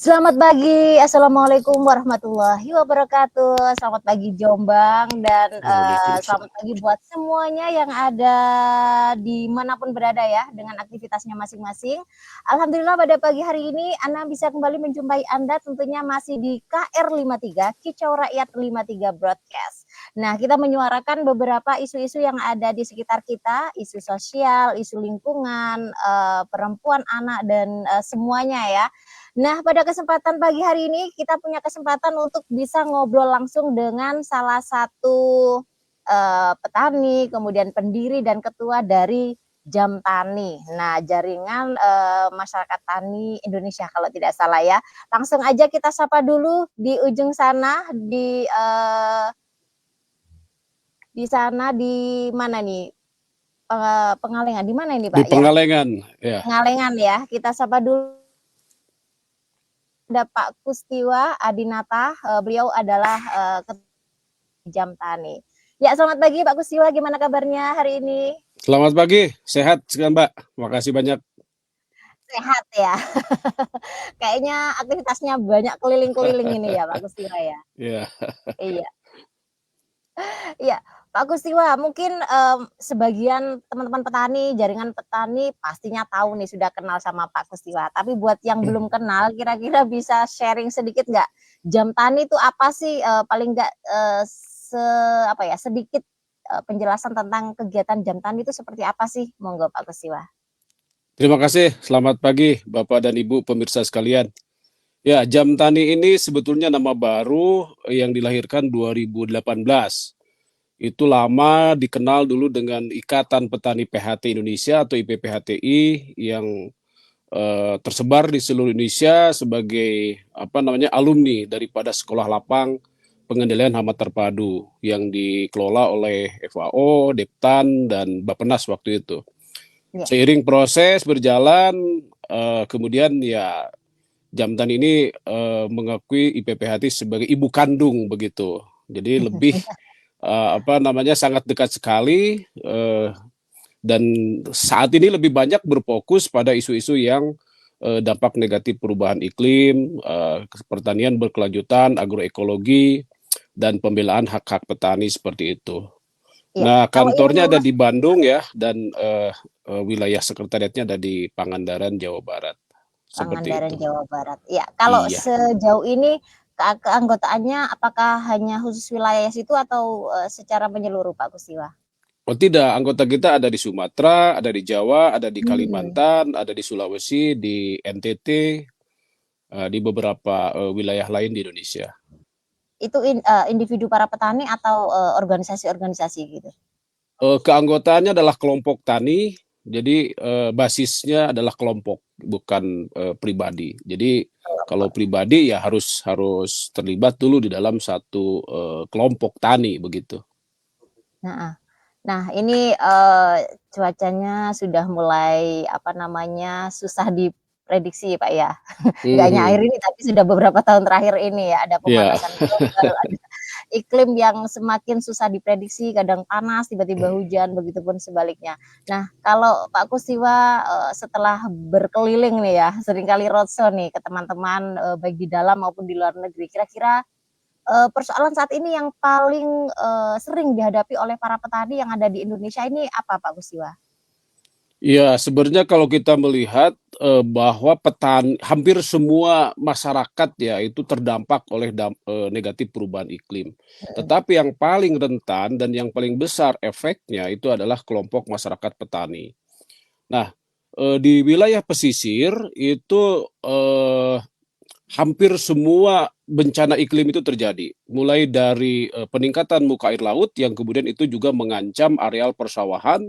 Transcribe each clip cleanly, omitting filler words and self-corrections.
Selamat pagi, Assalamualaikum warahmatullahi wabarakatuh. Selamat pagi Jombang dan selamat Waalaikumsalam. pagi buat semuanya yang ada dimanapun berada ya dengan aktivitasnya masing-masing. Alhamdulillah pada pagi hari ini Ana bisa kembali menjumpai Anda tentunya masih di KR53, Kicau Rakyat 53 Broadcast. Nah, kita menyuarakan beberapa isu-isu yang ada di sekitar kita, isu sosial, isu lingkungan, perempuan, anak, dan semuanya ya. Nah, pada kesempatan pagi hari ini kita punya kesempatan untuk bisa ngobrol langsung dengan salah satu petani, kemudian pendiri dan ketua dari Jamtani. Nah, jaringan masyarakat tani Indonesia kalau tidak salah ya. Langsung aja kita sapa dulu di ujung sana di sana di mana nih? Pengalengan di mana ini, Di Pak ya? Pengalengan, ya. Pengalengan ya. Kita sapa dulu ada Pak Kustiwa Adinata, beliau adalah Jamtani. Ya, selamat pagi Pak Kustiwa, gimana kabarnya hari ini? Selamat pagi, sehat sekali Mbak. Makasih banyak. Sehat ya. Kayaknya aktivitasnya banyak keliling-keliling ini ya Pak Kustiwa ya. Ya, Iya. Iya, Pak Kustiwa, mungkin sebagian teman-teman petani, jaringan petani pastinya tahu nih sudah kenal sama Pak Kustiwa. Tapi buat yang belum kenal, kira-kira bisa sharing sedikit nggak? Jamtani itu apa sih? Paling nggak sedikit penjelasan tentang kegiatan Jamtani itu seperti apa sih? Monggo Pak Kustiwa. terima kasih. Selamat pagi Bapak dan Ibu pemirsa sekalian. Ya, Jamtani ini sebetulnya nama baru yang dilahirkan 2018. Itu lama dikenal dulu dengan Ikatan Petani PHT Indonesia atau IPPHTI yang tersebar di seluruh Indonesia sebagai alumni daripada sekolah lapang pengendalian hama terpadu yang dikelola oleh FAO, Deptan, dan Bappenas waktu itu. Ya. Seiring proses berjalan, kemudian ya Jamtani ini mengakui IPPHT sebagai ibu kandung begitu. Jadi lebih sangat dekat sekali, dan saat ini lebih banyak berfokus pada isu-isu yang dampak negatif perubahan iklim, pertanian berkelanjutan, agroekologi, dan pembelaan hak-hak petani seperti itu. Iya, Nah, kalau ini kantornya ada Mas di Bandung ya, dan wilayah sekretariatnya ada di Pangandaran, Jawa Barat. Seperti Pangandaran, itu. Jawa Barat. Ya, kalau Iya. sejauh ini keanggotaannya apakah hanya khusus wilayah situ atau secara menyeluruh Pak Kustiwa? Oh tidak, anggota kita ada di Sumatera, ada di Jawa, ada di Hmm. Kalimantan, ada di Sulawesi, di NTT, di beberapa wilayah lain di Indonesia. Itu individu para petani atau organisasi-organisasi gitu? Keanggotaannya adalah kelompok tani, jadi basisnya adalah kelompok, bukan pribadi. Jadi kalau pribadi ya harus harus terlibat dulu di dalam satu kelompok tani begitu. Nah, nah ini cuacanya sudah mulai susah diprediksi Pak ya. Nggak hanya air Mhm. ini tapi sudah beberapa tahun terakhir ini ya ada Ya, pemanasan global, ada iklim yang semakin susah diprediksi, kadang panas, tiba-tiba hujan, begitupun sebaliknya. Nah, kalau Pak Kustiwa setelah berkeliling nih ya, seringkali roadshow nih ke teman-teman baik di dalam maupun di luar negeri, kira-kira persoalan saat ini yang paling sering dihadapi oleh para petani yang ada di Indonesia ini apa Pak Kustiwa? ya sebenarnya kalau kita melihat bahwa hampir semua masyarakat ya itu terdampak oleh negatif perubahan iklim. Mhm. Tetapi yang paling rentan dan yang paling besar efeknya itu adalah kelompok masyarakat petani. Nah, di wilayah pesisir itu hampir semua bencana iklim itu terjadi, mulai dari peningkatan muka air laut yang kemudian itu juga mengancam areal persawahan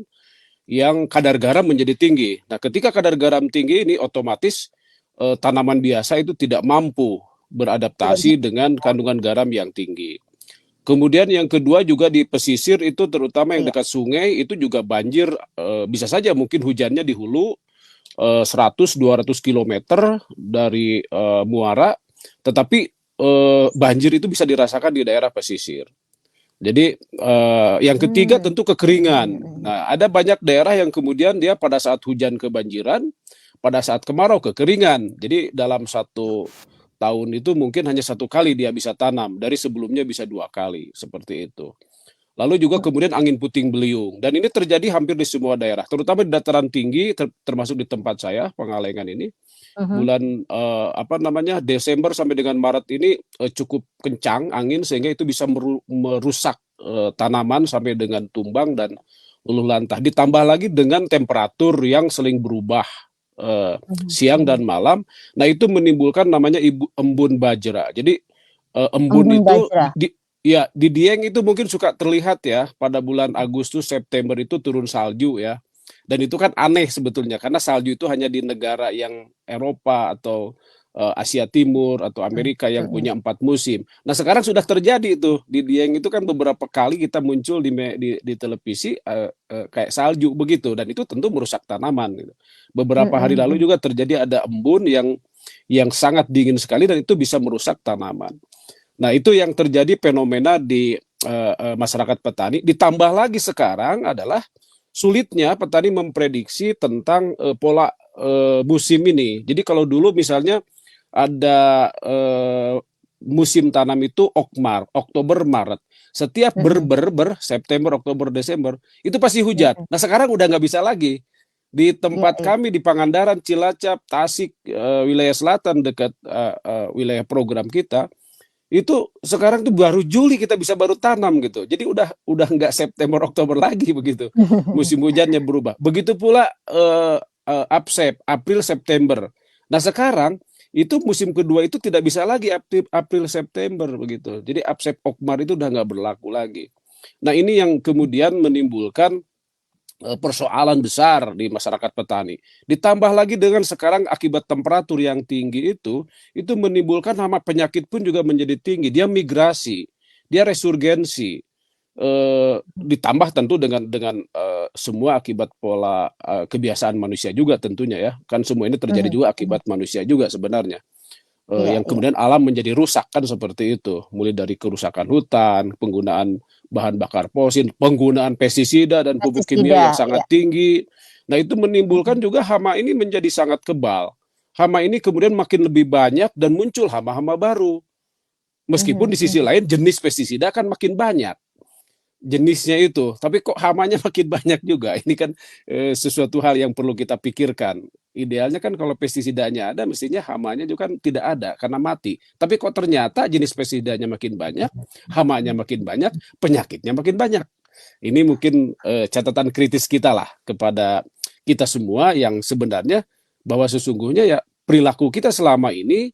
yang kadar garam menjadi tinggi. Nah, ketika kadar garam tinggi ini otomatis tanaman biasa itu tidak mampu Tidak bisa. beradaptasi dengan kandungan garam yang tinggi. Kemudian yang kedua juga di pesisir itu terutama yang Iya. dekat sungai itu juga banjir, bisa saja mungkin hujannya di hulu 100-200 kilometer dari muara, tetapi banjir itu bisa dirasakan di daerah pesisir. Jadi yang ketiga Hmm. tentu kekeringan. Mhm. Nah, ada banyak daerah yang kemudian dia pada saat hujan kebanjiran, pada saat kemarau kekeringan. Jadi dalam satu tahun itu mungkin hanya 1 kali dia bisa tanam, dari sebelumnya bisa 2 kali, seperti itu. Lalu juga kemudian angin puting beliung, dan ini terjadi hampir di semua daerah, terutama di dataran tinggi, termasuk di tempat saya, Pengalengan ini, Mhm. bulan Desember sampai dengan Maret ini cukup kencang angin sehingga itu bisa merusak tanaman sampai dengan tumbang dan luluh lantah. Ditambah lagi dengan temperatur yang seling berubah Mhm. siang Mhm. dan malam. Nah, itu menimbulkan namanya embun bajra. Jadi embun Embun itu Bajra. ya di Dieng itu mungkin suka terlihat ya pada bulan Agustus September itu turun salju ya. Dan itu kan aneh sebetulnya karena salju itu hanya di negara yang Eropa atau Asia Timur atau Mhm. Amerika yang Mhm. punya 4 musim. Nah, sekarang sudah terjadi itu di Dieng itu kan beberapa kali kita muncul di televisi kayak salju begitu, dan itu tentu merusak tanaman gitu. Beberapa hari Mhm. lalu Mhm. juga terjadi ada embun yang sangat dingin sekali dan itu bisa merusak tanaman. Nah, itu yang terjadi fenomena di masyarakat petani. Ditambah lagi sekarang adalah sulitnya petani memprediksi tentang pola musim ini. Jadi kalau dulu misalnya ada musim tanam itu Oktober, Maret. Setiap Mhm. September, Oktober, Desember itu pasti hujan. Mhm. Nah, sekarang udah nggak bisa lagi. Di Iya, tempat iya. kami di Pangandaran, Cilacap, Tasik, wilayah selatan dekat wilayah program kita, itu sekarang tuh baru Juli kita bisa baru tanam gitu. Jadi udah nggak September Oktober lagi begitu. Musim hujannya berubah. Begitu pula April September. Nah, sekarang itu musim kedua itu tidak bisa lagi April September begitu. Jadi Absep Okmar itu udah nggak berlaku lagi. Nah, ini yang kemudian menimbulkan persoalan besar di masyarakat petani. Ditambah lagi dengan sekarang akibat temperatur yang tinggi itu menimbulkan hama penyakit pun juga menjadi tinggi. Dia migrasi, dia resurgensi. Ditambah tentu dengan semua akibat pola kebiasaan manusia juga tentunya ya. Kan semua ini terjadi Mhm. juga Mhm. akibat manusia juga sebenarnya. Iya, Yang iya. kemudian alam menjadi rusak kan seperti itu. Mulai dari kerusakan hutan, penggunaan bahan bakar fosil, penggunaan pestisida dan pupuk kimia Pestisida, yang sangat ya. tinggi. Nah, itu menimbulkan Mhm. juga hama ini menjadi sangat kebal. Hama ini kemudian makin lebih banyak dan muncul hama-hama baru. Meskipun Mhm. di sisi Mhm. lain jenis pestisida kan makin banyak jenisnya itu, tapi kok hamanya makin banyak juga. Ini kan sesuatu hal yang perlu kita pikirkan. Idealnya kan kalau pestisidanya ada, mestinya hamanya juga kan tidak ada karena mati. Tapi kok ternyata jenis pestisidanya makin banyak, hamanya makin banyak, penyakitnya makin banyak. Ini mungkin catatan kritis kita lah kepada kita semua yang sebenarnya bahwa sesungguhnya ya perilaku kita selama ini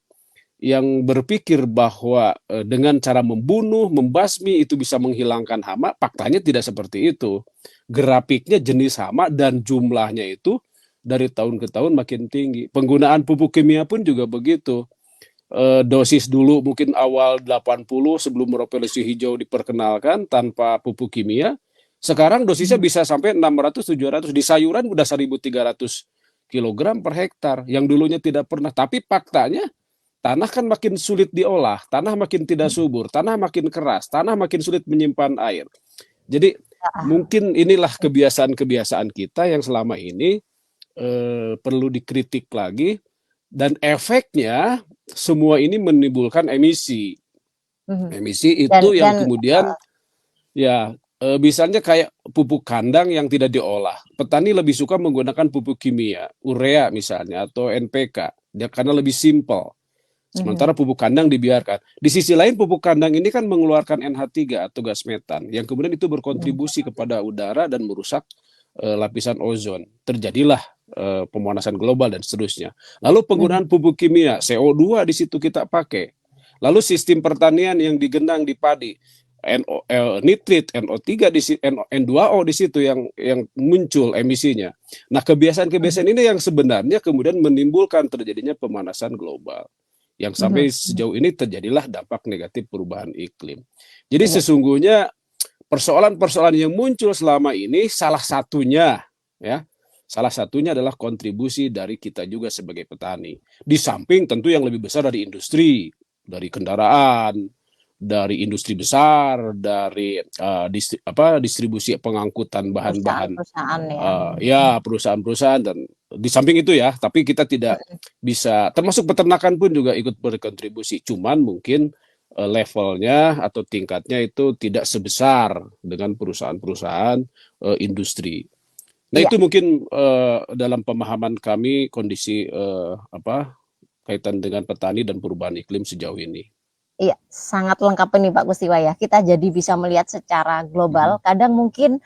yang berpikir bahwa dengan cara membunuh, membasmi itu bisa menghilangkan hama, faktanya tidak seperti itu. Grafiknya jenis hama dan jumlahnya itu dari tahun ke tahun makin tinggi. Penggunaan pupuk kimia pun juga begitu. Dosis dulu mungkin awal 80 sebelum revolusi hijau diperkenalkan tanpa pupuk kimia. Sekarang dosisnya Mhm. bisa sampai 600-700. Di sayuran udah 1.300 kilogram per hektar yang dulunya tidak pernah. Tapi faktanya tanah kan makin sulit diolah, tanah makin tidak subur, tanah makin keras, tanah makin sulit menyimpan air. Jadi Heeh. mungkin inilah kebiasaan-kebiasaan kita yang selama ini perlu dikritik lagi, dan efeknya semua ini menimbulkan emisi. Mhm. Emisi Dan itu yang dan kemudian ya misalnya kayak pupuk kandang yang tidak diolah. Petani lebih suka menggunakan pupuk kimia, urea misalnya atau NPK, karena lebih simpel. mhm. Sementara pupuk kandang dibiarkan. Di sisi lain pupuk kandang ini kan mengeluarkan NH3 atau gas metan yang kemudian itu Mhm. berkontribusi kepada udara dan merusak lapisan ozon. Terjadilah pemanasan global dan seterusnya. Lalu Mhm. penggunaan pupuk kimia, CO2 di situ kita pakai. Lalu sistem pertanian yang digenang di padi, nitrit, NO3 di N2O di situ yang muncul emisinya. Nah, Mhm. kebiasaan-kebiasaan ini yang sebenarnya kemudian menimbulkan terjadinya pemanasan global yang sampai Mhm. Mhm. sejauh ini terjadilah dampak negatif perubahan iklim. Jadi Iya. sesungguhnya persoalan-persoalan yang muncul selama ini ya, salah satunya adalah kontribusi dari kita juga sebagai petani. Di samping tentu yang lebih besar dari industri, dari kendaraan, dari industri besar, dari distribusi pengangkutan bahan-bahan Perusahaan-perusahaan ya. ya perusahaan-perusahaan dan di samping itu ya, tapi kita tidak bisa, termasuk peternakan pun juga ikut berkontribusi. Cuman mungkin levelnya atau tingkatnya itu tidak sebesar dengan perusahaan-perusahaan industri. Nah Iya. itu mungkin dalam pemahaman kami kondisi kaitan dengan petani dan perubahan iklim sejauh ini. Iya, sangat lengkap ini Pak Kustiwa ya. Kita jadi bisa melihat secara global. Kadang mungkin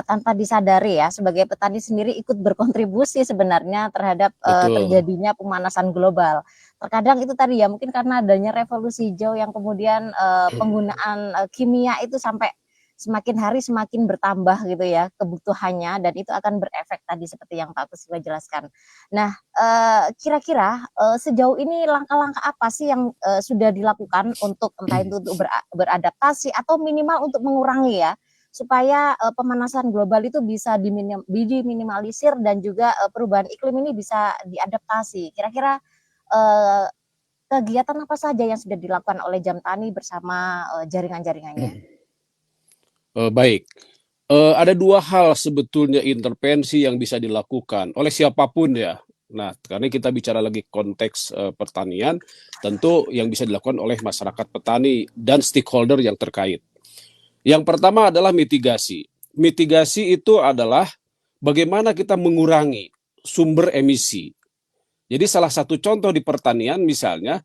tanpa disadari ya, sebagai petani sendiri ikut berkontribusi sebenarnya terhadap Betul. terjadinya pemanasan global. Terkadang itu tadi ya, mungkin karena adanya revolusi hijau yang kemudian penggunaan kimia itu sampai semakin hari semakin bertambah gitu ya kebutuhannya, dan itu akan berefek tadi seperti yang Pak Kustiwa jelaskan. Nah, kira-kira sejauh ini langkah-langkah apa sih yang sudah dilakukan untuk entah itu untuk beradaptasi atau minimal untuk mengurangi ya, supaya pemanasan global itu bisa diminimalisir dan juga perubahan iklim ini bisa diadaptasi. Kira-kira kegiatan apa saja yang sudah dilakukan oleh Jam Tani bersama jaringan-jaringannya? Baik. Ada dua hal sebetulnya intervensi yang bisa dilakukan oleh siapapun ya. Nah, karena kita bicara lagi konteks pertanian, tentu yang bisa dilakukan oleh masyarakat petani dan stakeholder yang terkait. Yang pertama adalah mitigasi. Mitigasi itu adalah bagaimana kita mengurangi sumber emisi. Jadi salah satu contoh di pertanian misalnya,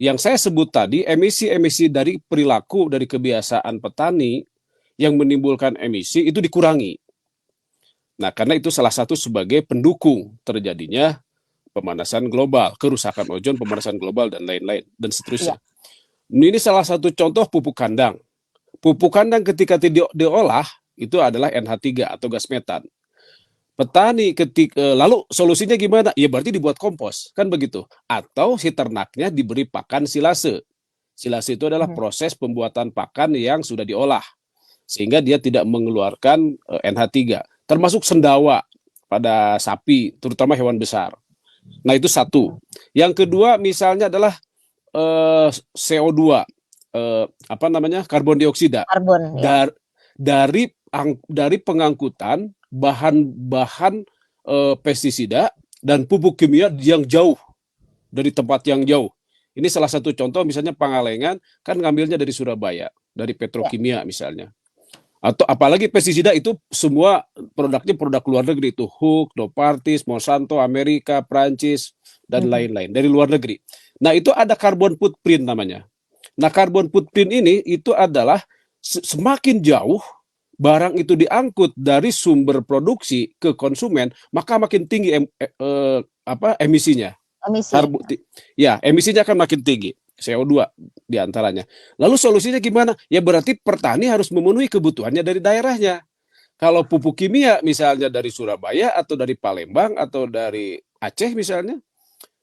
yang saya sebut tadi, emisi-emisi dari perilaku, dari kebiasaan petani yang menimbulkan emisi itu dikurangi. Nah, karena itu salah satu sebagai pendukung terjadinya pemanasan global, kerusakan ozon, pemanasan global, dan lain-lain, dan seterusnya. Iya. Ini salah satu contoh pupuk kandang. Pupuk kandang ketika diolah, itu adalah NH3 atau gas metan. Petani lalu solusinya gimana? Ya berarti dibuat kompos, kan begitu. Atau si ternaknya diberi pakan silase. Silase itu adalah proses pembuatan pakan yang sudah diolah, sehingga dia tidak mengeluarkan NH3, termasuk sendawa pada sapi, terutama hewan besar. Nah itu satu. Yang kedua misalnya adalah CO2, karbon dioksida Karbon ya. dari pengangkutan bahan-bahan pestisida dan pupuk kimia yang jauh, dari tempat yang jauh. Ini salah satu contoh, misalnya Pangalengan kan ngambilnya dari Surabaya, dari Ya. petrokimia misalnya. Atau apalagi pestisida itu semua produknya produk luar negeri, itu Hook, Novartis, Monsanto, Amerika, Prancis, dan lain-lain dari luar negeri. Nah itu ada carbon footprint namanya. Nah carbon footprint ini itu adalah semakin jauh barang itu diangkut dari sumber produksi ke konsumen, maka makin tinggi emisinya. Emisi. Ya, emisinya akan makin tinggi. CO2 diantaranya. Lalu solusinya gimana? Ya berarti petani harus memenuhi kebutuhannya dari daerahnya. Kalau pupuk kimia misalnya dari Surabaya atau dari Palembang atau dari Aceh misalnya,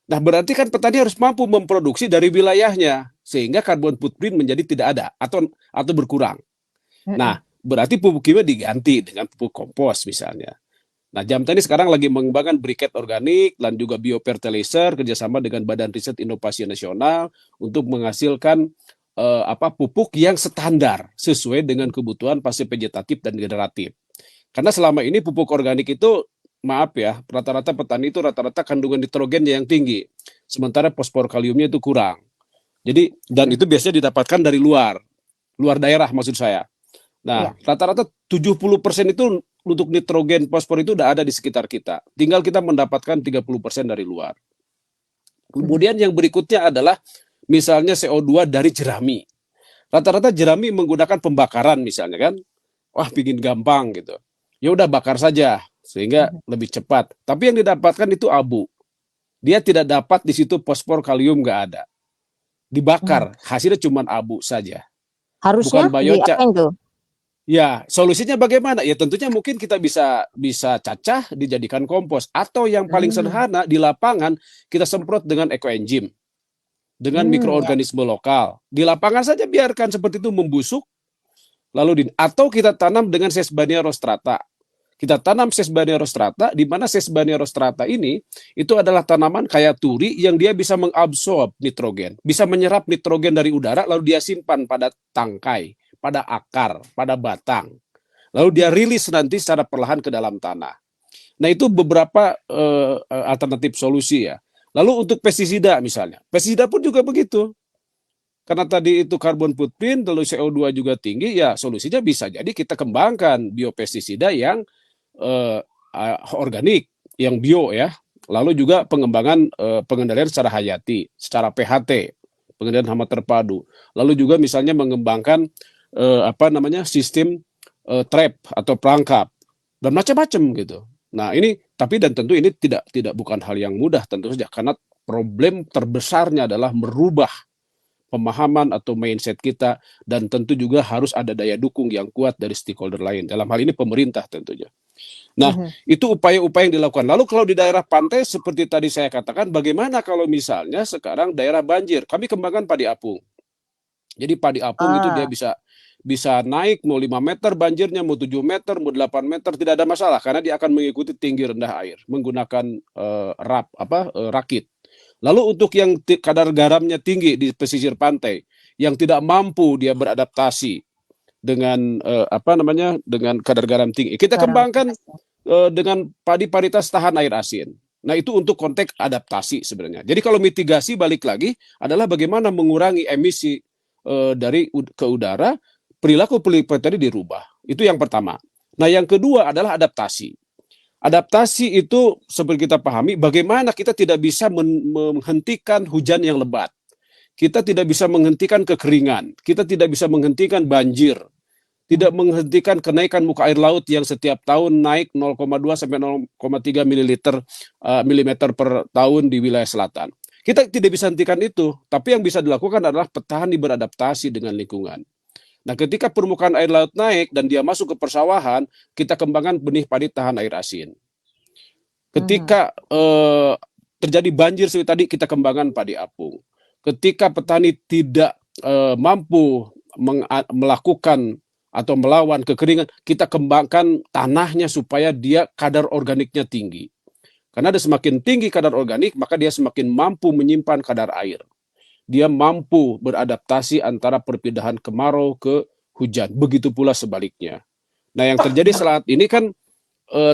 nah berarti kan petani harus mampu memproduksi dari wilayahnya, sehingga carbon footprint menjadi tidak ada atau berkurang. Nah berarti pupuk kimia diganti dengan pupuk kompos misalnya. Nah, Jam Tani sekarang lagi mengembangkan briket organik dan juga biofertilizer kerjasama dengan Badan Riset Inovasi Nasional untuk menghasilkan pupuk yang standar sesuai dengan kebutuhan fase vegetatif dan generatif. Karena selama ini pupuk organik itu, maaf ya, rata-rata petani itu rata-rata kandungan nitrogennya yang tinggi, sementara fosfor kaliumnya itu kurang. Jadi, dan itu biasanya didapatkan dari luar daerah maksud saya. Nah, Iya. rata-rata 70% itu untuk nitrogen, fosfor itu udah ada di sekitar kita. Tinggal kita mendapatkan 30% dari luar. Kemudian yang berikutnya adalah misalnya CO2 dari jerami. Rata-rata jerami menggunakan pembakaran misalnya kan. Wah, bikin gampang gitu. Ya udah bakar saja sehingga lebih cepat. Tapi yang didapatkan itu abu. Dia tidak dapat di situ fosfor, kalium nggak ada. Dibakar, hasilnya cuma abu saja. Harusnya Bukan biochar. diapain tuh? Ya, solusinya bagaimana? Ya tentunya mungkin kita bisa cacah dijadikan kompos, atau yang paling sederhana di lapangan kita semprot dengan ekoenzim, dengan Ya. mikroorganisme lokal. Di lapangan saja biarkan seperti itu membusuk, atau kita tanam dengan Sesbania rostrata. Kita tanam Sesbania rostrata, di mana Sesbania rostrata ini itu adalah tanaman kayak turi yang dia bisa mengabsorb nitrogen, bisa menyerap nitrogen dari udara, lalu dia simpan pada tangkai, pada akar, pada batang. Lalu dia rilis nanti secara perlahan ke dalam tanah. Nah, itu beberapa alternatif solusi ya. Lalu untuk pestisida misalnya, pestisida pun juga begitu. Karena tadi itu karbon footprint, lalu CO2 juga tinggi, ya solusinya bisa jadi kita kembangkan biopestisida yang eh, organik, yang bio ya. Lalu juga pengembangan pengendalian secara hayati, secara PHT, pengendalian hama terpadu. Lalu juga misalnya mengembangkan apa namanya sistem trap atau perangkap dan macam-macam gitu. Nah ini tapi dan tentu ini tidak bukan hal yang mudah tentu saja karena problem terbesarnya adalah merubah pemahaman atau mindset kita dan tentu juga harus ada daya dukung yang kuat dari stakeholder lain. Dalam hal ini pemerintah tentunya. Nah, Mhm. itu upaya-upaya yang dilakukan. Lalu kalau di daerah pantai seperti tadi saya katakan, bagaimana kalau misalnya sekarang daerah banjir? Kami kembangkan padi apung. Jadi padi apung itu dia Ah, bisa bisa naik mau 5 meter banjirnya, mau 7 meter, mau 8 meter tidak ada masalah karena dia akan mengikuti tinggi rendah air menggunakan rakit. Lalu untuk yang kadar garamnya tinggi di pesisir pantai yang tidak mampu dia beradaptasi dengan dengan kadar garam tinggi. Kita garam. kembangkan dengan padi paritas tahan air asin. Nah, itu untuk konteks adaptasi sebenarnya. Jadi kalau mitigasi balik lagi adalah bagaimana mengurangi emisi dari ke udara, perilaku tadi dirubah. Itu yang pertama. Nah, yang kedua adalah adaptasi. Adaptasi itu seperti kita pahami bagaimana kita tidak bisa menghentikan hujan yang lebat. Kita tidak bisa menghentikan kekeringan, kita tidak bisa menghentikan banjir, tidak menghentikan kenaikan muka air laut yang setiap tahun naik 0,2 sampai 0,3 milimeter per tahun di wilayah selatan. Kita tidak bisa hentikan itu, tapi yang bisa dilakukan adalah petani beradaptasi dengan lingkungan. Nah, ketika permukaan air laut naik dan dia masuk ke persawahan, kita kembangkan benih padi tahan air asin. Mhm. Ketika terjadi banjir seperti tadi, kita kembangkan padi apung. Ketika petani tidak mampu melakukan atau melawan kekeringan, kita kembangkan tanahnya supaya dia kadar organiknya tinggi. Karena ada semakin tinggi kadar organik, maka dia semakin mampu menyimpan kadar air. Dia mampu beradaptasi antara perpindahan kemarau ke hujan. Begitu pula sebaliknya. Nah, yang terjadi saat ini kan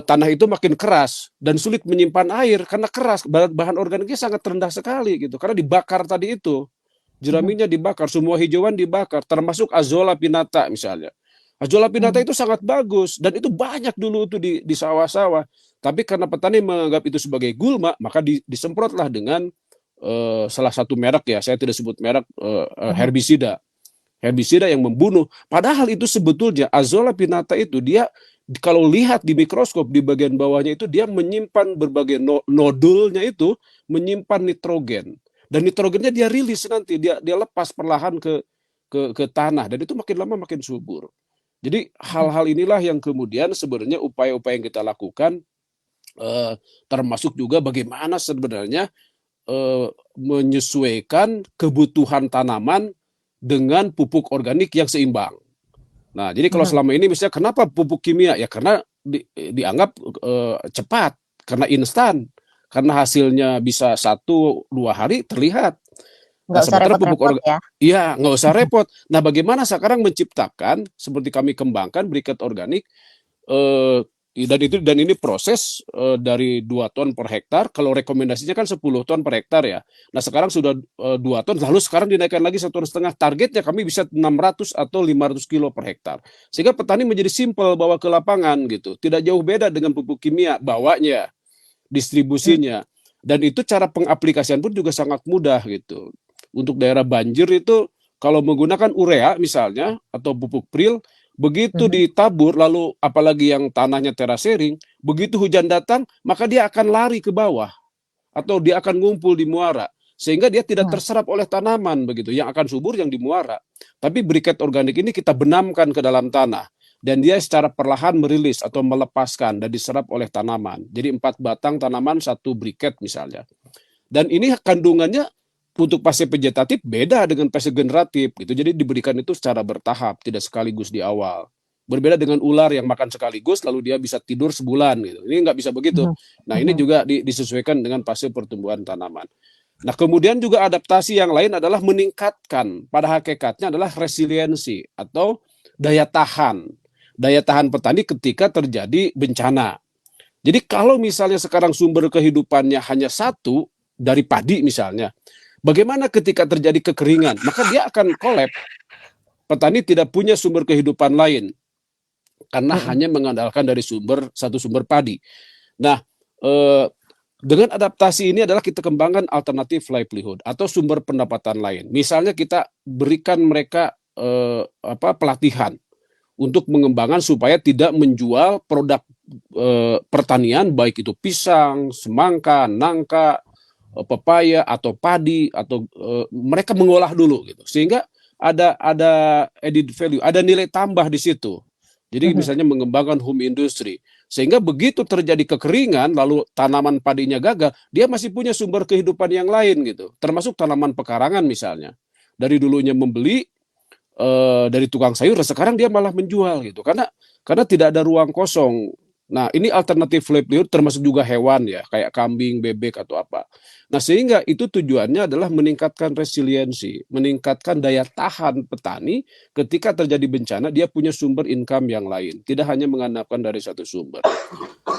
tanah itu makin keras dan sulit menyimpan air karena keras, bahan organiknya sangat rendah sekali gitu. Karena dibakar tadi itu, Mhm. jeraminya dibakar, semua hijauan dibakar, termasuk Azolla pinnata misalnya. Azolla pinnata Mhm. itu sangat bagus dan itu banyak dulu itu di sawah-sawah. Tapi karena petani menganggap itu sebagai gulma, maka disemprotlah dengan salah satu merek ya, saya tidak sebut merek Mhm. herbisida. Herbisida yang membunuh. Padahal itu sebetulnya Azolla pinnata itu dia kalau lihat di mikroskop di bagian bawahnya itu dia menyimpan berbagai nodulnya itu menyimpan nitrogen dan nitrogennya dia rilis nanti dia lepas perlahan ke tanah dan itu makin lama makin subur. Jadi Mhm. hal-hal inilah yang kemudian sebenarnya upaya-upaya yang kita lakukan termasuk juga bagaimana sebenarnya menyesuaikan kebutuhan tanaman dengan pupuk organik yang seimbang. Nah, jadi kalau Mhm. selama ini misalnya kenapa pupuk kimia? Ya karena dianggap cepat, karena instan, karena hasilnya bisa 1-2 hari terlihat. Nah, Nggak usah sementara pupuk repot-repot ya. iya nggak usah repot. Nah, bagaimana sekarang menciptakan seperti kami kembangkan briket organik eh, dan ini proses dari 2 ton per hektar. Kalau rekomendasinya kan 10 ton per hektar ya. Nah sekarang sudah 2 ton, lalu sekarang dinaikkan lagi 1,5 ton. Targetnya kami bisa 600 atau 500 kilo per hektar. Sehingga petani menjadi simpel bawa ke lapangan gitu. Tidak jauh beda dengan pupuk kimia bawanya, Mhm. distribusinya. Dan itu cara pengaplikasian pun juga sangat mudah gitu. Untuk daerah banjir itu kalau menggunakan urea misalnya atau pupuk pril, begitu Mhm. ditabur lalu apalagi yang tanahnya terasering, begitu hujan datang maka dia akan lari ke bawah atau dia akan ngumpul di muara sehingga dia tidak Mhm. terserap oleh tanaman begitu. Yang akan subur yang di muara. Tapi briket organik ini kita benamkan ke dalam tanah dan dia secara perlahan merilis atau melepaskan dan diserap oleh tanaman. Jadi 4 batang tanaman 1 briket misalnya. Dan ini kandungannya untuk fase vegetatif beda dengan fase generatif gitu. Jadi diberikan itu secara bertahap, tidak sekaligus di awal. Berbeda dengan ular yang makan sekaligus lalu dia bisa tidur sebulan gitu. Ini nggak bisa begitu. Mhm. Nah, ini Mhm. juga disesuaikan dengan fase pertumbuhan tanaman. Nah, kemudian juga adaptasi yang lain adalah meningkatkan, pada hakikatnya adalah resiliensi atau daya tahan. Daya tahan petani ketika terjadi bencana. Jadi kalau misalnya sekarang sumber kehidupannya hanya satu dari padi misalnya, bagaimana ketika terjadi kekeringan? Maka dia akan kolap. Petani tidak punya sumber kehidupan lain karena Mm-mm. hanya mengandalkan dari satu sumber padi. Nah, eh, dengan adaptasi ini adalah kita kembangkan alternatif livelihood atau sumber pendapatan lain. Misalnya kita berikan mereka pelatihan untuk mengembangkan supaya tidak menjual produk pertanian baik itu pisang, semangka, nangka, pepaya atau padi atau mereka mengolah dulu gitu. Sehingga ada added value, ada nilai tambah di situ. Jadi Mhm. misalnya mengembangkan home industry. Sehingga begitu terjadi kekeringan lalu tanaman padinya gagal, dia masih punya sumber kehidupan yang lain gitu. Termasuk tanaman pekarangan misalnya. Dari dulunya membeli dari tukang sayur, sekarang dia malah menjual gitu. Karena tidak ada ruang kosong. Nah, ini alternatif livelihood termasuk juga hewan ya, kayak kambing, bebek atau apa. Nah, sehingga itu tujuannya adalah meningkatkan resiliensi, meningkatkan daya tahan petani ketika terjadi bencana, dia punya sumber income yang lain, tidak hanya mengandalkan dari satu sumber.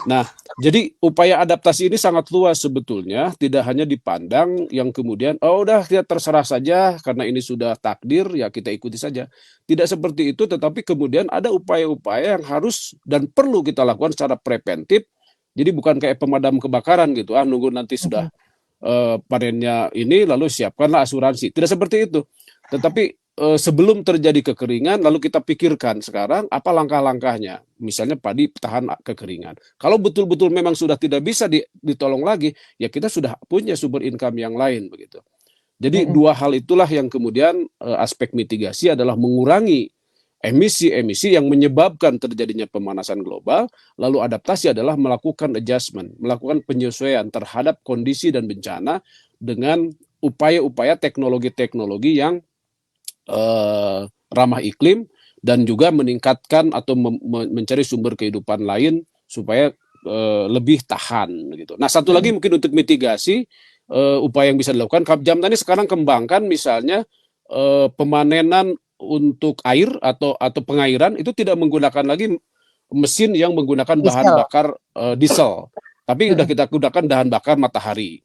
Nah, jadi upaya adaptasi ini sangat luas sebetulnya, tidak hanya dipandang yang kemudian, oh udah kita terserah saja karena ini sudah takdir, ya kita ikuti saja. Tidak seperti itu, tetapi kemudian ada upaya-upaya yang harus dan perlu kita lakukan secara preventif. Jadi bukan kayak pemadam kebakaran gitu, nunggu nanti sudah Mhm. panennya ini lalu siapkanlah asuransi. Tidak seperti itu. Tetapi sebelum terjadi kekeringan lalu kita pikirkan sekarang apa langkah-langkahnya. Misalnya padi tahan kekeringan. Kalau betul-betul memang sudah tidak bisa ditolong lagi, ya kita sudah punya sumber income yang lain begitu. Jadi Mhm. dua hal itulah yang kemudian aspek mitigasi adalah mengurangi emisi-emisi yang menyebabkan terjadinya pemanasan global, lalu adaptasi adalah melakukan adjustment, melakukan penyesuaian terhadap kondisi dan bencana dengan upaya-upaya teknologi-teknologi yang ramah iklim dan juga meningkatkan atau mencari sumber kehidupan lain supaya lebih tahan gitu. Nah, satu lagi Mhm. mungkin untuk mitigasi upaya yang bisa dilakukan, Jamtani sekarang kembangkan misalnya pemanenan untuk air atau pengairan itu tidak menggunakan lagi mesin yang menggunakan bahan Diesel. bakar diesel, tapi udah Mhm. kita gunakan bahan bakar matahari,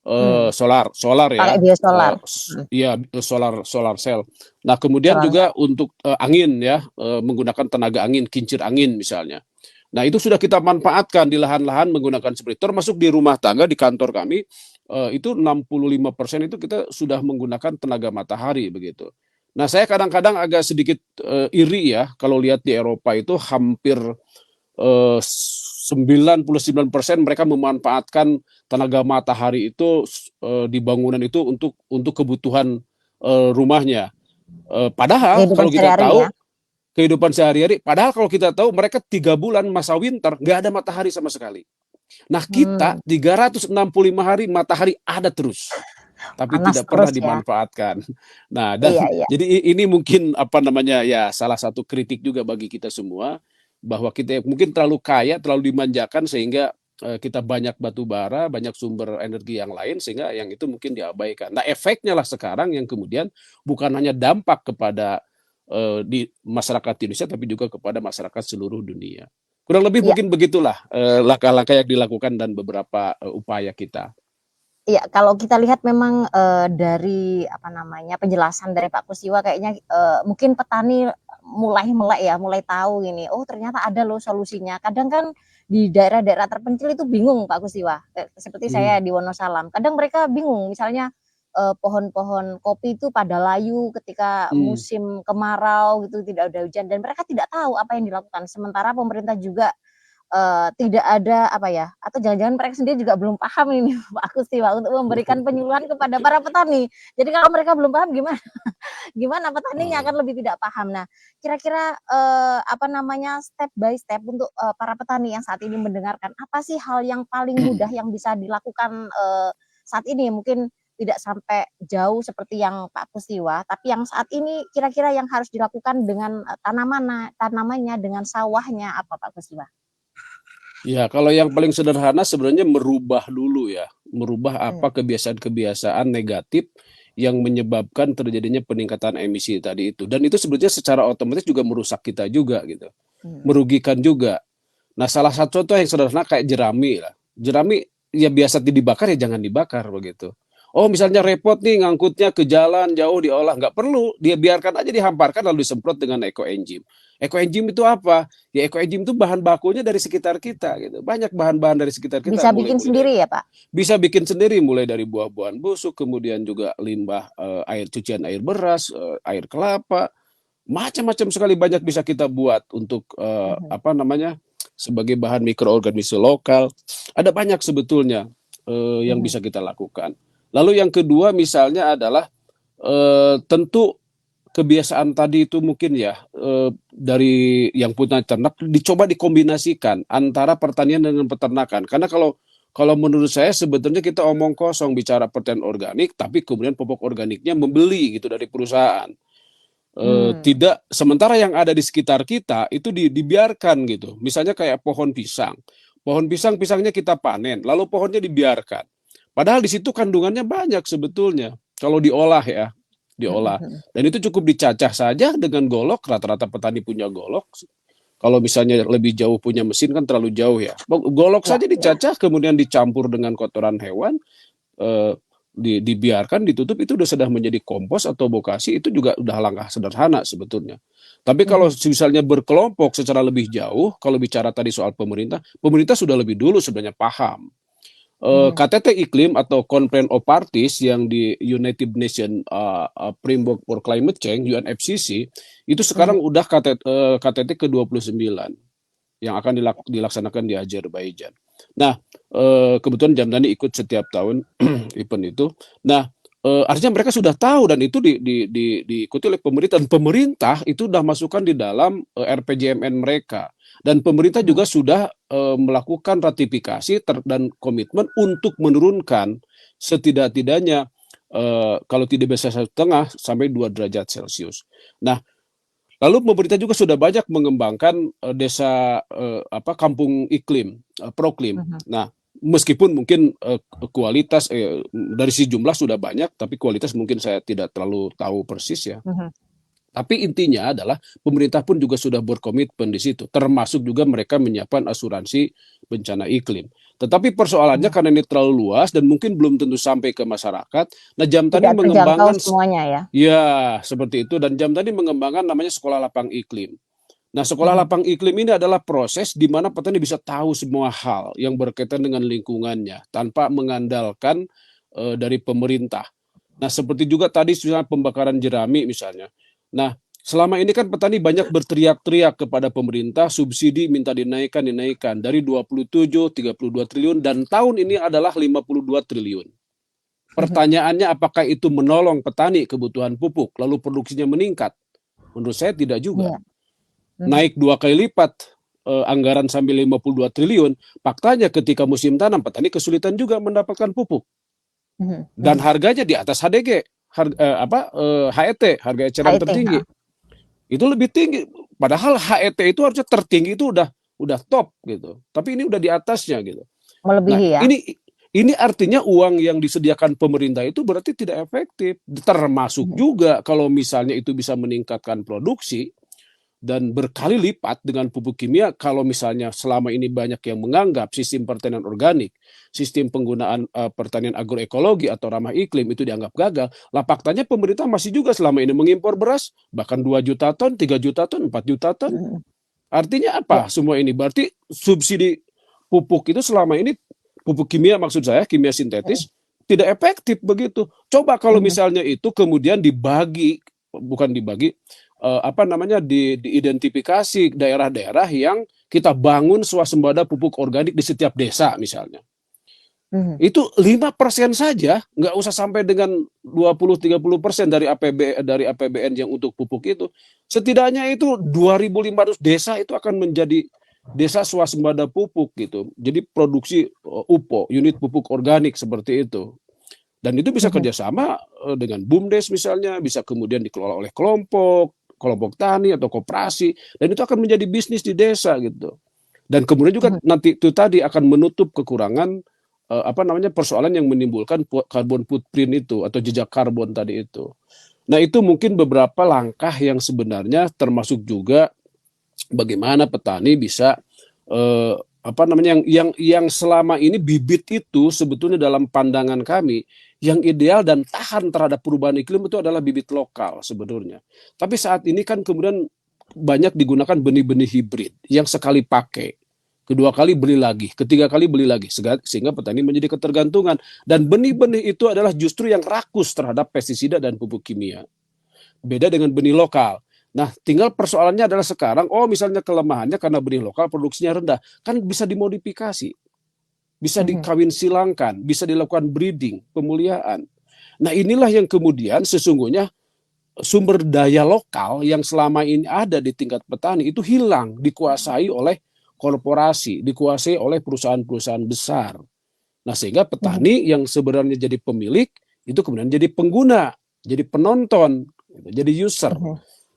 Hmm. solar Pakai ya, biosolar. Mhm. iya solar solar cell. Nah kemudian Solar juga cell. untuk angin ya, menggunakan tenaga angin, kincir angin misalnya. Nah itu sudah kita manfaatkan di lahan-lahan menggunakan seperti itu. Termasuk di rumah tangga di kantor kami itu 65% itu kita sudah menggunakan tenaga matahari begitu. Nah saya kadang-kadang agak sedikit iri ya kalau lihat di Eropa itu hampir 99% mereka memanfaatkan tenaga matahari itu di bangunan itu untuk kebutuhan rumahnya. Padahal Kehidupan kalau kita sehari-hari ya. tahu kehidupan sehari-hari, padahal kalau kita tahu mereka 3 bulan masa winter nggak ada matahari sama sekali. Nah kita Hmm. 365 hari matahari ada terus, tapi Panas tidak pernah terus ya. dimanfaatkan. Nah, dan Iya, iya. jadi ini mungkin apa namanya ya salah satu kritik juga bagi kita semua bahwa kita mungkin terlalu kaya, terlalu dimanjakan sehingga kita banyak batu bara, banyak sumber energi yang lain sehingga yang itu mungkin diabaikan. Nah, efeknya lah sekarang yang kemudian bukan hanya dampak kepada di masyarakat Indonesia tapi juga kepada masyarakat seluruh dunia. Kurang lebih Iya. mungkin begitulah langkah-langkah yang dilakukan dan beberapa upaya kita. Iya, kalau kita lihat memang, dari apa namanya, penjelasan dari Pak Kusiwa kayaknya, mungkin petani mulai melek ya, mulai tahu ini, oh ternyata ada loh solusinya. Kadang kan di daerah-daerah terpencil itu bingung Pak Kusiwa, seperti Hmm. saya di Wonosalam, kadang mereka bingung misalnya, pohon-pohon kopi itu pada layu ketika Hmm. musim kemarau gitu, tidak ada hujan dan mereka tidak tahu apa yang dilakukan. Sementara pemerintah juga tidak ada apa ya, atau jangan-jangan mereka sendiri juga belum paham ini Pak Kustiwa untuk memberikan penyuluhan kepada para petani. Jadi kalau mereka belum paham gimana gimana petaninya Oh. akan lebih tidak paham. Nah, kira-kira apa namanya step by step untuk para petani yang saat ini mendengarkan, apa sih hal yang paling mudah yang bisa dilakukan saat ini? Mungkin tidak sampai jauh seperti yang Pak Kustiwa, tapi yang saat ini kira-kira yang harus dilakukan dengan tanamannya, dengan sawahnya apa Pak Kustiwa? Ya, kalau yang paling sederhana sebenarnya merubah dulu ya, merubah Hmm. apa kebiasaan-kebiasaan negatif yang menyebabkan terjadinya peningkatan emisi tadi itu. Dan itu sebetulnya secara otomatis juga merusak kita juga gitu, Hmm. merugikan juga. Nah, salah satu contoh yang sederhana kayak jerami lah. Jerami ya biasa dibakar ya jangan dibakar begitu. Oh, misalnya repot nih ngangkutnya ke jalan jauh diolah, nggak perlu, dia biarkan aja dihamparkan lalu disemprot dengan ekoenzim. Ekoenzim itu apa? Ya ekoenzim itu bahan bakunya dari sekitar kita gitu. Banyak bahan-bahan dari sekitar kita Bisa mulai bikin mulai dari sendiri ya, Pak? bisa bikin sendiri mulai dari buah-buahan busuk, kemudian juga limbah air cucian air beras, air kelapa, macam-macam sekali banyak bisa kita buat untuk Mhm, apa namanya sebagai bahan mikroorganisme lokal. Ada banyak sebetulnya yang mhm, bisa kita lakukan. Lalu yang kedua misalnya adalah tentu kebiasaan tadi itu mungkin ya dari yang punya ternak dicoba dikombinasikan antara pertanian dengan peternakan. Karena kalau kalau menurut saya sebetulnya kita omong kosong bicara pertanian organik, tapi kemudian pupuk organiknya membeli gitu dari perusahaan. mmm, Tidak sementara yang ada di sekitar kita itu dibiarkan gitu. Misalnya kayak pohon pisang. Pohon pisang, pisangnya kita panen, lalu pohonnya dibiarkan. Padahal di situ kandungannya banyak sebetulnya kalau diolah ya, mhm diolah. mhm. Dan itu cukup dicacah saja dengan golok, rata-rata petani punya golok. Kalau misalnya lebih jauh punya mesin kan terlalu jauh ya. Golok Ya saja ya, dicacah kemudian dicampur dengan kotoran hewan, eh, dibiarkan ditutup itu sudah menjadi kompos atau bokasi itu juga udah langkah sederhana sebetulnya. Tapi kalau mhm, misalnya berkelompok secara lebih jauh, kalau bicara tadi soal pemerintah, pemerintah sudah lebih dulu sebenarnya paham. mhm, KTT iklim atau Conference of Parties yang di United Nations Framework for Climate Change UNFCCC itu mhm, sekarang udah KTT ke-29 yang akan dilaksanakan di Azerbaijan. Nah, kebetulan Jamdani ikut setiap tahun event itu. Nah, artinya mereka sudah tahu dan itu diikuti oleh pemerintah. Dan pemerintah itu sudah masukkan di dalam RPJMN mereka. Dan pemerintah mhm, juga sudah melakukan ratifikasi dan komitmen untuk menurunkan setidak-tidaknya kalau tidak bisa 1,5 sampai 2 derajat Celcius. Nah, lalu pemerintah juga sudah banyak mengembangkan desa apa kampung iklim, proklim. mhm, Nah, meskipun mungkin kualitas dari si jumlah sudah banyak, tapi kualitas mungkin saya tidak terlalu tahu persis ya. mhm, Tapi intinya adalah pemerintah pun juga sudah berkomitmen di situ, termasuk juga mereka menyiapkan asuransi bencana iklim. Tetapi persoalannya mhm. karena ini terlalu luas dan mungkin belum tentu sampai ke masyarakat. Nah, Jam Tani Tidak terjangkau mengembangkan semuanya ya? ya seperti itu dan Jam Tani mengembangkan namanya sekolah lapang iklim. Nah, sekolah Mhm, lapang iklim ini adalah proses di mana petani bisa tahu semua hal yang berkaitan dengan lingkungannya tanpa mengandalkan dari pemerintah. Nah, seperti juga tadi misalnya pembakaran jerami misalnya. Nah, selama ini kan petani banyak berteriak-teriak kepada pemerintah, subsidi minta dinaikkan, dinaikkan dari 27, 32 triliun dan tahun ini adalah 52 triliun. mhm, Pertanyaannya apakah itu menolong petani kebutuhan pupuk lalu produksinya meningkat? Menurut saya tidak juga. iya, mhm, Naik 2 kali lipat anggaran sampai 52 triliun, faktanya ketika musim tanam petani kesulitan juga mendapatkan pupuk mhm dan mhm. harganya di atas HDG, HET, harga eceran HET, tertinggi. heeh, Itu lebih tinggi. Padahal HET itu harusnya tertinggi itu udah top gitu. Tapi ini udah di atasnya gitu. Nah, melebihi ya? ini artinya uang yang disediakan pemerintah itu berarti tidak efektif. Termasuk Mhm, juga kalau misalnya itu bisa meningkatkan produksi, dan berkali lipat dengan pupuk kimia kalau misalnya selama ini banyak yang menganggap sistem pertanian organik, sistem penggunaan pertanian agroekologi atau ramah iklim itu dianggap gagal, lah faktanya pemerintah masih juga selama ini mengimpor beras bahkan 2 juta ton, 3 juta ton, 4 juta ton. mhm, Artinya ya, apa semua ini? Berarti subsidi pupuk itu selama ini pupuk kimia maksud saya, kimia mhm, sintetis tidak efektif begitu. Coba kalau mhm, misalnya itu kemudian dibagi, bukan dibagi, apa namanya diidentifikasi daerah-daerah yang kita bangun swasembada pupuk organik di setiap desa misalnya. mhm, Itu 5% saja, nggak usah sampai dengan 20-30% dari APBN yang untuk pupuk itu. Setidaknya itu 2.500 desa itu akan menjadi desa swasembada pupuk gitu. Jadi produksi UPO, unit pupuk organik seperti itu. Dan itu bisa mhm, kerjasama dengan BUMDes misalnya, bisa kemudian dikelola oleh kelompok, kelompok tani atau koperasi, dan itu akan menjadi bisnis di desa gitu. Dan kemudian juga mhm, nanti itu tadi akan menutup kekurangan apa namanya persoalan yang menimbulkan carbon footprint itu atau jejak karbon tadi itu. Nah, itu mungkin beberapa langkah yang sebenarnya termasuk juga bagaimana petani bisa eh, apa namanya yang selama ini bibit itu sebetulnya dalam pandangan kami yang ideal dan tahan terhadap perubahan iklim itu adalah bibit lokal sebetulnya. Tapi saat ini kan kemudian banyak digunakan benih-benih hibrid yang sekali pakai, kedua kali beli lagi, ketiga kali beli lagi, sehingga petani menjadi ketergantungan. Dan benih-benih itu adalah justru yang rakus terhadap pestisida dan pupuk kimia. Beda dengan benih lokal. Nah, tinggal persoalannya adalah sekarang, misalnya kelemahannya karena benih lokal produksinya rendah, kan bisa dimodifikasi, bisa dikawin silangkan, bisa dilakukan breeding, pemuliaan. Nah, inilah yang kemudian sesungguhnya sumber daya lokal yang selama ini ada di tingkat petani itu hilang, dikuasai oleh korporasi, dikuasai oleh perusahaan-perusahaan besar. Nah, sehingga petani yang sebenarnya jadi pemilik itu kemudian jadi pengguna, jadi penonton, jadi user.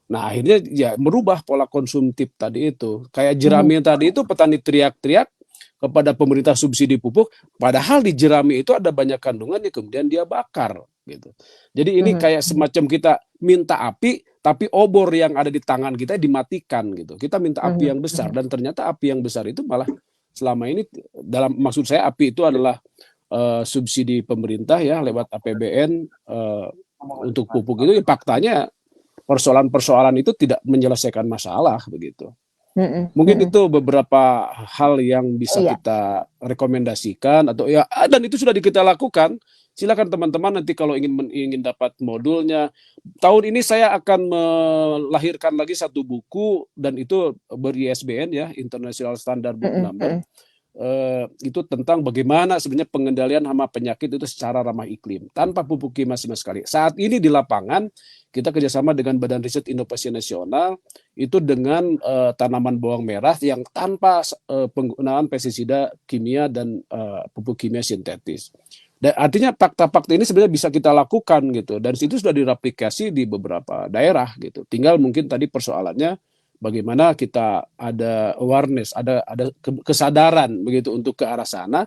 Nah, akhirnya ya merubah pola konsumtif tadi itu. Kayak jerami yang tadi itu petani teriak-teriak kepada pemerintah subsidi pupuk, padahal di jerami itu ada banyak kandungan yang kemudian dia bakar gitu. Jadi ini kayak semacam kita minta api tapi obor yang ada di tangan kita dimatikan gitu. Kita minta api yang besar dan ternyata api yang besar itu malah selama ini dalam maksud saya api itu adalah subsidi pemerintah ya lewat APBN untuk pupuk itu ya faktanya persoalan-persoalan itu tidak menyelesaikan masalah begitu. Mungkin itu beberapa hal yang bisa kita rekomendasikan atau ya dan itu sudah kita lakukan. Silakan teman-teman nanti kalau ingin dapat modulnya. Tahun ini saya akan melahirkan lagi satu buku dan itu ber-ISBN ya, International Standard Book Number. Itu tentang bagaimana sebenarnya pengendalian hama penyakit itu secara ramah iklim tanpa pupuk kimia sama sekali. Saat ini di lapangan kita kerjasama dengan Badan Riset Inovasi Nasional itu dengan tanaman bawang merah yang tanpa penggunaan pestisida kimia dan pupuk kimia sintetis. Dan artinya fakta-fakta ini sebenarnya bisa kita lakukan gitu dan itu sudah direplikasi di beberapa daerah gitu. Tinggal mungkin tadi persoalannya bagaimana kita ada awareness, ada kesadaran begitu untuk ke arah sana,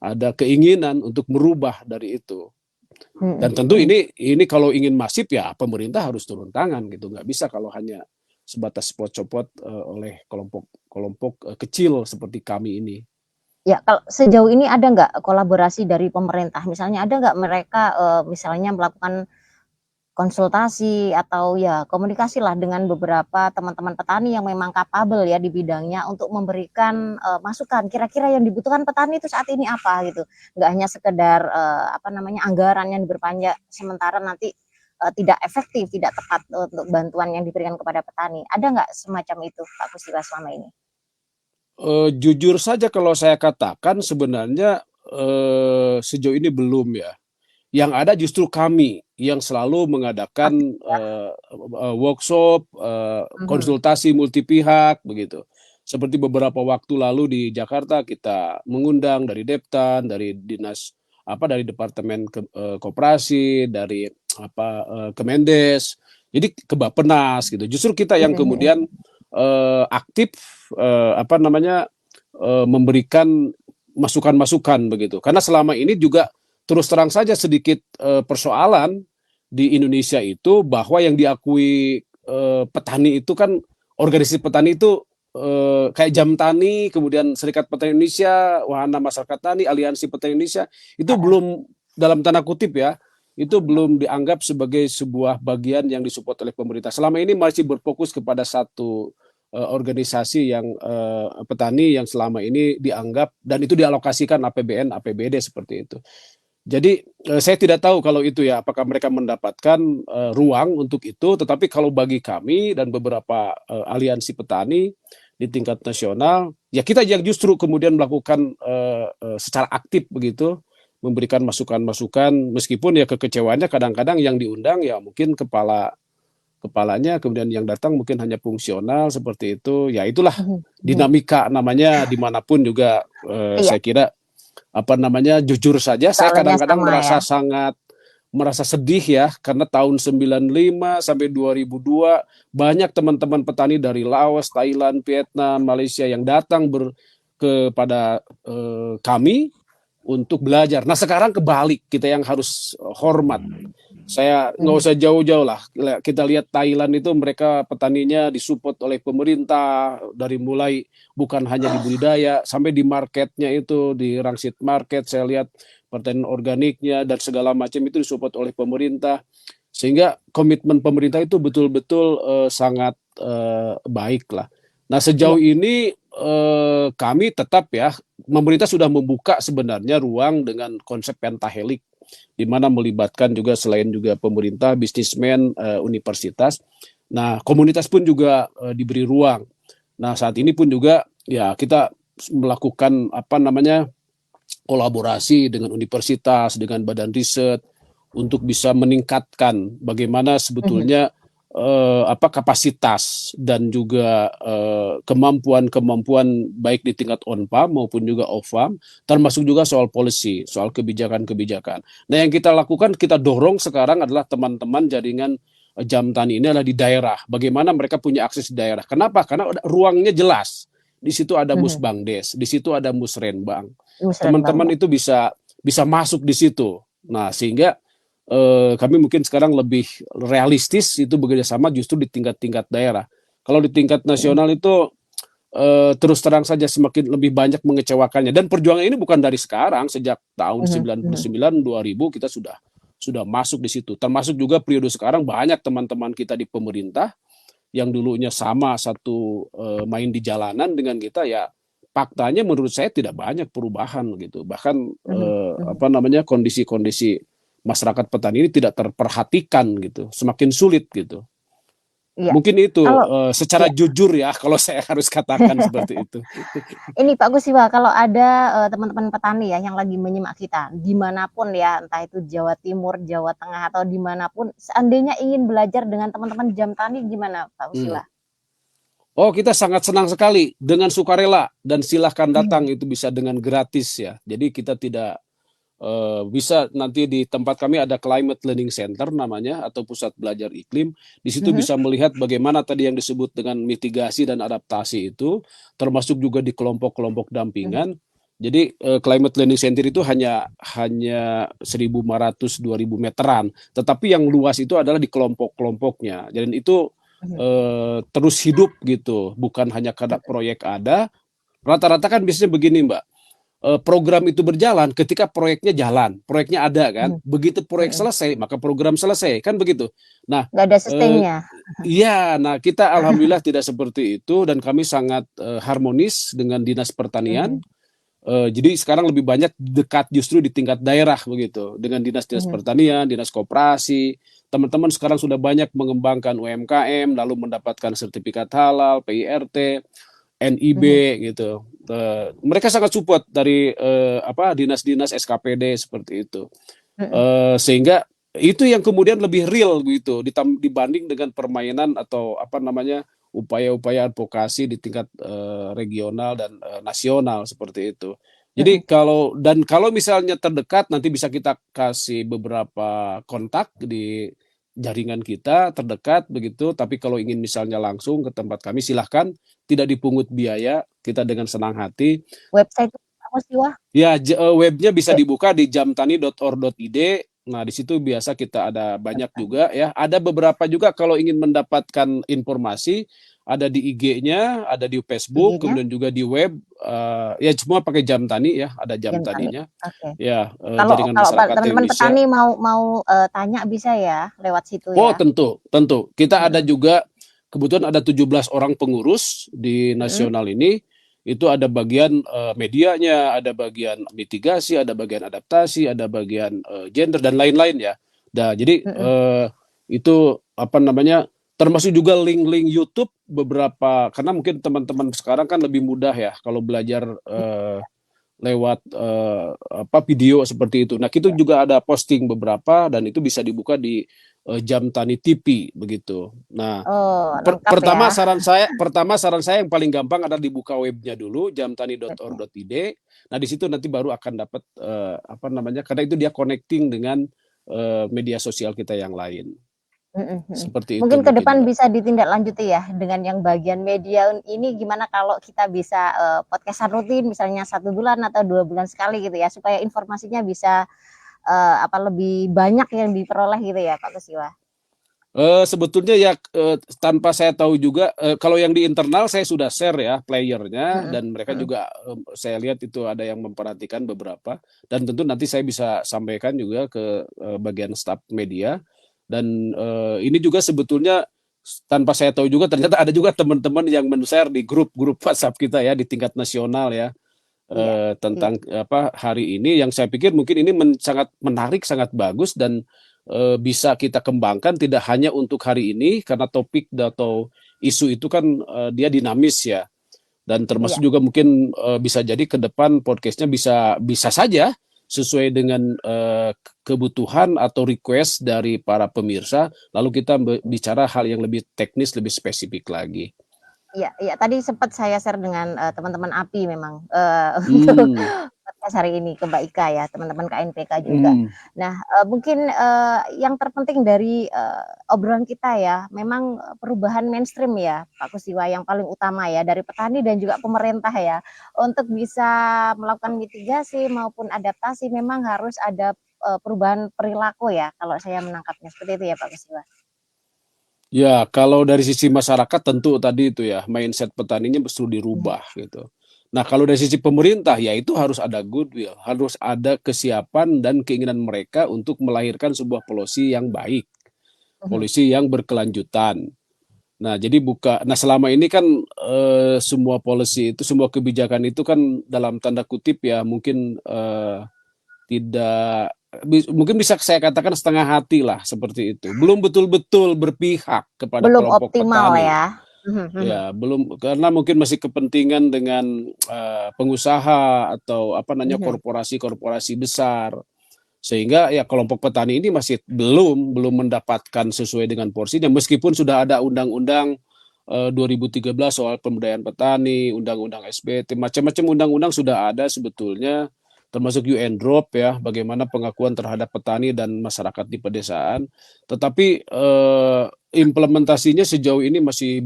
ada keinginan untuk merubah dari itu. Dan tentu ini kalau ingin masif ya pemerintah harus turun tangan gitu, nggak bisa kalau hanya sebatas copot-copot oleh kelompok kecil seperti kami ini. Ya, kalau sejauh ini ada nggak kolaborasi dari pemerintah? Misalnya ada nggak mereka misalnya melakukan konsultasi atau ya komunikasi lah dengan beberapa teman-teman petani yang memang kapabel ya di bidangnya untuk memberikan masukan kira-kira yang dibutuhkan petani itu saat ini apa gitu, nggak hanya sekedar anggaran yang diperpanjang sementara nanti tidak efektif, tidak tepat untuk bantuan yang diberikan kepada petani. Ada nggak semacam itu Pak Kustiwa selama ini? Jujur saja kalau saya katakan sebenarnya sejauh ini belum ya. Yang ada justru kami yang selalu mengadakan workshop, konsultasi multi pihak begitu. Seperti beberapa waktu lalu di Jakarta kita mengundang dari Deptan, dari dinas dari Departemen Koperasi, dari Kemendes. Jadi ke Bappenas gitu. Justru kita yang kemudian aktif memberikan masukan-masukan begitu. Karena selama ini juga terus terang saja sedikit persoalan di Indonesia itu bahwa yang diakui petani itu kan organisasi petani itu kayak Jam Tani, kemudian Serikat Petani Indonesia, Wahana Masyarakat Tani, Aliansi Petani Indonesia itu belum dalam tanda kutip ya, itu belum dianggap sebagai sebuah bagian yang disupport oleh pemerintah. Selama ini masih berfokus kepada satu organisasi yang petani yang selama ini dianggap dan itu dialokasikan APBN, APBD seperti itu. Jadi saya tidak tahu kalau itu ya apakah mereka mendapatkan ruang untuk itu, tetapi kalau bagi kami dan beberapa aliansi petani di tingkat nasional, ya kita yang justru kemudian melakukan secara aktif begitu, memberikan masukan-masukan meskipun ya kekecewaannya kadang-kadang yang diundang ya mungkin kepalanya, kemudian yang datang mungkin hanya fungsional seperti itu. Ya itulah dinamika namanya dimanapun juga saya kira jujur saja saya kadang-kadang merasa sedih ya karena tahun 95 sampai 2002 banyak teman-teman petani dari Laos, Thailand, Vietnam, Malaysia yang datang kepada kami untuk belajar. Nah sekarang kebalik, kita yang harus hormat. Saya nggak Mhm. usah jauh-jauh lah. Kita lihat Thailand itu mereka petaninya disupport oleh pemerintah dari mulai bukan hanya di budidaya sampai di marketnya itu di Rangsit Market saya lihat pertanian organiknya dan segala macam itu disupport oleh pemerintah sehingga komitmen pemerintah itu betul-betul sangat baik lah. Nah sejauh Iya. ini kami tetap ya pemerintah sudah membuka sebenarnya ruang dengan konsep pentahelik di mana melibatkan juga selain juga pemerintah, bisnismen, universitas. Nah, komunitas pun juga diberi ruang. Nah, saat ini pun juga ya kita melakukan apa namanya kolaborasi dengan universitas, dengan badan riset untuk bisa meningkatkan bagaimana Mhm. sebetulnya apa kapasitas dan juga kemampuan-kemampuan baik di tingkat on-farm maupun juga off-farm, termasuk juga soal policy, soal kebijakan-kebijakan. Nah, yang kita lakukan, kita dorong sekarang adalah teman-teman jaringan jam tani ini adalah di daerah. Bagaimana mereka punya akses di daerah. Kenapa? Karena ruangnya jelas. Di situ ada Mhm. Musbangdes, di situ ada Musrenbang. Musrenbang Teman-teman ya. itu bisa bisa masuk di situ. Nah, sehingga kami mungkin sekarang lebih realistis itu bekerja sama justru di tingkat-tingkat daerah. Kalau di tingkat Mhm. nasional itu terus terang saja semakin lebih banyak mengecewakannya. Dan perjuangan ini bukan dari sekarang, sejak tahun Mhm. Mhm. 99 2000 kita sudah masuk di situ. Termasuk juga periode sekarang banyak teman-teman kita di pemerintah yang dulunya sama satu main di jalanan dengan kita ya faktanya menurut saya tidak banyak perubahan gitu. Bahkan Mhm. Mhm. apa namanya kondisi-kondisi masyarakat petani ini tidak terperhatikan gitu, semakin sulit gitu. Iya. Mungkin itu Kalau secara iya. jujur ya kalau saya harus katakan seperti itu. Ini Pak Gusiwa, kalau ada teman-teman petani ya yang lagi menyimak kita, dimanapun ya, entah itu Jawa Timur, Jawa Tengah atau dimanapun, seandainya ingin belajar dengan teman-teman jam tani, gimana Pak Hmm. Gusiwa? Oh, kita sangat senang sekali dengan sukarela dan silahkan datang Mhm. itu bisa dengan gratis ya. Jadi kita tidak bisa nanti di tempat kami ada Climate Learning Center namanya atau pusat belajar iklim. Di situ Mhm. bisa melihat bagaimana tadi yang disebut dengan mitigasi dan adaptasi itu, termasuk juga di kelompok-kelompok Mhm. dampingan. Jadi Climate Learning Center itu hanya 1.500 2.000 meteran, tetapi yang luas itu adalah di kelompok-kelompoknya. Dan itu Mhm. terus hidup gitu, bukan hanya karena proyek ada. Rata-rata kan biasanya begini, Mbak, program itu berjalan ketika proyeknya jalan, proyeknya ada kan. Mhm. Begitu proyek Mhm. selesai, maka program selesai, kan begitu. Nah, Nggak ada eee, sustain-nya. iya, nah kita alhamdulillah tidak seperti itu dan kami sangat, harmonis dengan Dinas Pertanian. Mhm. Jadi sekarang lebih banyak dekat justru di tingkat daerah begitu, dengan dinas-dinas Mhm. pertanian, dinas koperasi. Teman-teman sekarang sudah banyak mengembangkan UMKM, lalu mendapatkan sertifikat halal, PIRT, NIB Mhm. gitu. Mereka sangat support dari apa dinas-dinas SKPD seperti itu. Mhm. Sehingga itu yang kemudian lebih real gitu dibanding dengan permainan atau apa namanya upaya-upaya advokasi di tingkat regional dan nasional seperti itu. Jadi Mhm. kalau misalnya terdekat nanti bisa kita kasih beberapa kontak di jaringan kita terdekat begitu. Tapi kalau ingin misalnya langsung ke tempat kami silahkan, tidak dipungut biaya, kita dengan senang hati. Website Pak Gusiwa? Ya, webnya bisa Web dibuka di jamtani.or.id. Nah, di situ biasa kita ada banyak Jamtani. juga ya. Ada beberapa juga kalau ingin mendapatkan informasi, ada di IG-nya, ada di Facebook, IG-nya? kemudian juga di web. Ya semua pakai Jamtani ya, ada Jam Tani. Jamtaninya. Oke. Ya, Kalau Jaringan kalau Masyarakat teman-teman Indonesia. petani mau tanya bisa ya lewat situ Oh, ya? tentu, tentu. Kita ada Mhm. juga kebetulan ada 17 orang pengurus di Mhm. nasional ini. Itu ada bagian medianya, ada bagian mitigasi, ada bagian adaptasi, ada bagian gender dan lain-lain ya. Nah, jadi Mhm. itu apa namanya? Termasuk juga link-link YouTube beberapa karena mungkin teman-teman sekarang kan lebih mudah ya kalau belajar lewat apa video seperti itu. Nah, itu Iya. juga ada posting beberapa dan itu bisa dibuka di Jam Tani TV begitu. Nah, Oh, lengkap ya. pertama saran saya yang paling gampang adalah dibuka webnya dulu Webnya. jamtani.or.id. Nah, di situ nanti baru akan dapat apa namanya? Karena itu dia connecting dengan media sosial kita yang lain. Mhm. Mhm. Seperti itu Mungkin ke mungkin, depan Mbak. bisa ditindaklanjuti ya dengan yang bagian media ini gimana kalau kita bisa, podcast rutin misalnya 1 bulan atau 2 bulan sekali gitu ya supaya informasinya bisa lebih banyak yang diperoleh gitu ya Pak Kustiwa? Sebetulnya ya tanpa saya tahu juga kalau yang di internal saya sudah share ya playernya Mhm, dan mereka mhm. juga saya lihat itu ada yang memperhatikan beberapa dan tentu nanti saya bisa sampaikan juga ke bagian staf media dan ini juga sebetulnya tanpa saya tahu juga ternyata ada juga teman-teman yang men-share di grup-grup WhatsApp kita ya di tingkat nasional ya Iya, iya, tentang apa hari ini yang saya pikir mungkin ini sangat menarik, sangat bagus dan bisa kita kembangkan tidak hanya untuk hari ini karena topik atau isu itu kan dia dinamis ya dan iya. termasuk juga mungkin bisa jadi ke depan podcastnya bisa bisa saja sesuai dengan kebutuhan atau request dari para pemirsa lalu kita bicara hal yang lebih teknis lebih spesifik lagi. Iya, iya, tadi sempat saya share dengan, teman-teman API memang, untuk Hmm, podcast hari ini ke Mbak Ika ya, teman-teman KNPK juga. hmm. Nah, mungkin, yang terpenting dari, obrolan kita ya, memang perubahan mainstream ya, Pak Kustiwa, yang paling utama ya, dari petani dan juga pemerintah ya. Untuk bisa melakukan mitigasi maupun adaptasi memang harus ada, perubahan perilaku ya, kalau saya menangkapnya, seperti itu ya Pak Kustiwa? Ya, kalau dari sisi masyarakat tentu tadi itu ya, mindset petaninya mesti Mhm, dirubah gitu. Nah, kalau dari sisi pemerintah ya itu harus ada goodwill, harus ada kesiapan dan keinginan mereka untuk melahirkan sebuah policy yang baik, mhm. policy yang berkelanjutan. Nah, jadi nah selama ini kan semua policy itu, semua kebijakan itu kan dalam tanda kutip ya mungkin tidak mungkin bisa saya katakan setengah hati lah seperti itu. Belum betul-betul berpihak kepada Belum kelompok optimal petani. ya? Mhm, mhm. Ya, belum karena mungkin masih kepentingan dengan pengusaha atau apa namanya Mhm. korporasi-korporasi besar. Sehingga ya kelompok petani ini masih belum mendapatkan sesuai dengan porsinya meskipun sudah ada undang-undang 2013 soal pemberdayaan petani, undang-undang SBT, macam-macam undang-undang sudah ada sebetulnya termasuk UN Drop ya, bagaimana pengakuan terhadap petani dan masyarakat di pedesaan. Tetapi implementasinya sejauh ini masih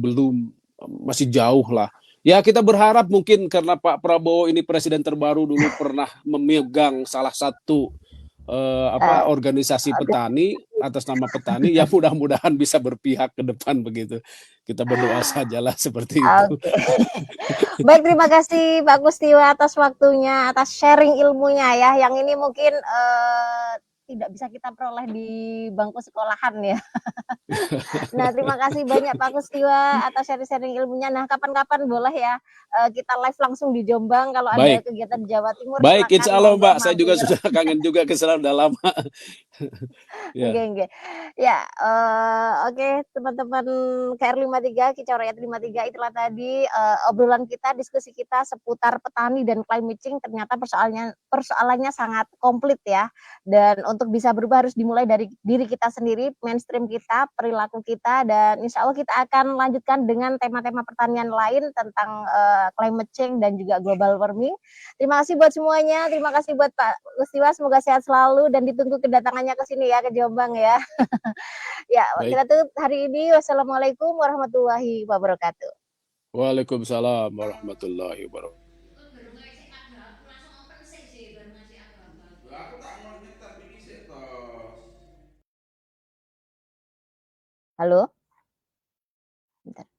jauh lah. Ya kita berharap mungkin karena Pak Prabowo ini presiden terbaru dulu pernah memegang salah satu Eee, organisasi Oke, petani atas nama petani ya mudah-mudahan bisa berpihak ke depan begitu. Kita berdoa sajalah seperti itu. oke. Baik, terima kasih Pak Kustiwa atas waktunya, atas sharing ilmunya ya, yang ini mungkin, tidak bisa kita peroleh di bangku sekolahan ya. Nah, terima kasih banyak Pak Kustiwa atas sharing-sharing ilmunya. Nah, kapan-kapan boleh ya, kita live langsung di Jombang kalau ada Baik, kegiatan di Jawa Timur baik silakan insya Allah monggo Mbak, saya juga mampir. sudah kangen juga ke sana udah lama. Ya, Nggih, nggih. Ya, oke teman-teman KR53, Kicau Rakyat 53 itulah tadi, obrolan kita, diskusi kita seputar petani dan climate change ternyata persoalannya sangat komplit ya, dan untuk bisa berubah harus dimulai dari diri kita sendiri, mainstream kita, perilaku kita, dan insya Allah kita akan lanjutkan dengan tema-tema pertanian lain tentang, climate change dan juga global warming. Terima kasih buat semuanya, terima kasih buat Pak Kustiwa, semoga sehat selalu dan ditunggu kedatangannya ke sini ya, ke Jombang ya. Ya, baik. kita tutup hari ini. Wassalamualaikum warahmatullahi wabarakatuh. Waalaikumsalam warahmatullahi wabarakatuh. Aku tak mau nyetar bini sih tos. Halo? Bentar.